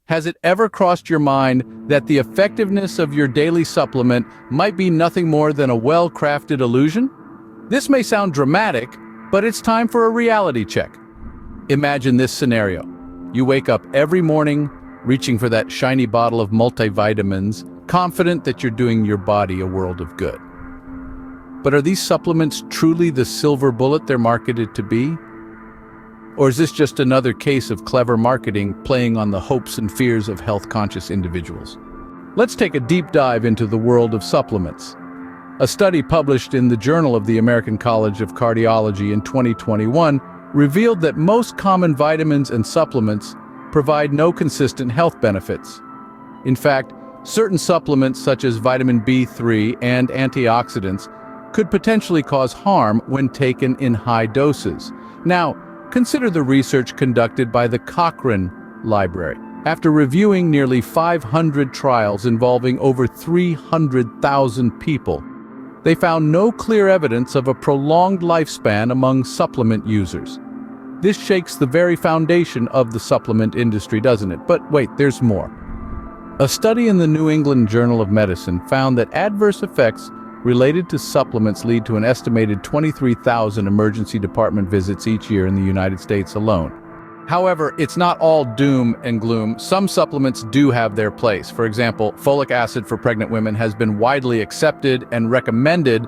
Has it ever crossed your mind that the effectiveness of your daily supplement might be nothing more than a well-crafted illusion? This may sound dramatic, but it's time for a reality check. Imagine this scenario. You wake up every morning, reaching for that shiny bottle of multivitamins, confident that you're doing your body a world of good. But are these supplements truly the silver bullet they're marketed to be? Or is this just another case of clever marketing playing on the hopes and fears of health-conscious individuals? Let's take a deep dive into the world of supplements. A study published in the Journal of the American College of Cardiology in 2021 revealed that most common vitamins and supplements provide no consistent health benefits. In fact, certain supplements such as vitamin B3 and antioxidants could potentially cause harm when taken in high doses. Now, consider the research conducted by the Cochrane Library. After reviewing nearly 500 trials involving over 300,000 people, they found no clear evidence of a prolonged lifespan among supplement users. This shakes the very foundation of the supplement industry, doesn't it? But wait, there's more. A study in the New England Journal of Medicine found that adverse effects related to supplements lead to an estimated 23,000 emergency department visits each year in the United States alone. However, it's not all doom and gloom. Some supplements do have their place. For example, folic acid for pregnant women has been widely accepted and recommended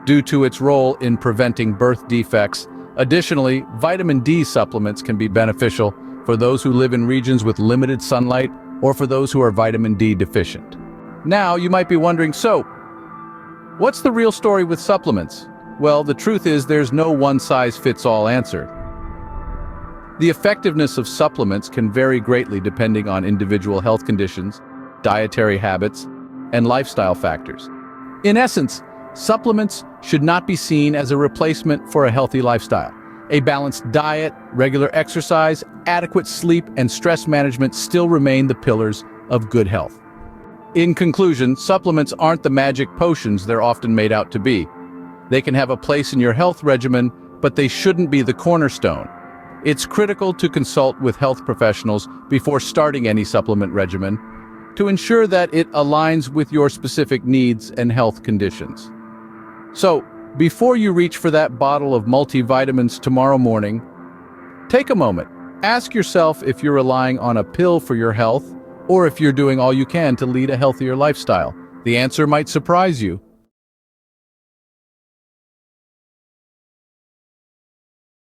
due to its role in preventing birth defects. Additionally, vitamin D supplements can be beneficial for those who live in regions with limited sunlight or for those who are vitamin D deficient. Now, you might be wondering, so, what's the real story with supplements? Well, the truth is there's no one-size-fits-all answer. The effectiveness of supplements can vary greatly depending on individual health conditions, dietary habits, and lifestyle factors. In essence, supplements should not be seen as a replacement for a healthy lifestyle. A balanced diet, regular exercise, adequate sleep, and stress management still remain the pillars of good health. In conclusion, supplements aren't the magic potions they're often made out to be. They can have a place in your health regimen, but they shouldn't be the cornerstone. It's critical to consult with health professionals before starting any supplement regimen to ensure that it aligns with your specific needs and health conditions. So, before you reach for that bottle of multivitamins tomorrow morning, take a moment. Ask yourself if you're relying on a pill for your health or if you're doing all you can to lead a healthier lifestyle. The answer might surprise you.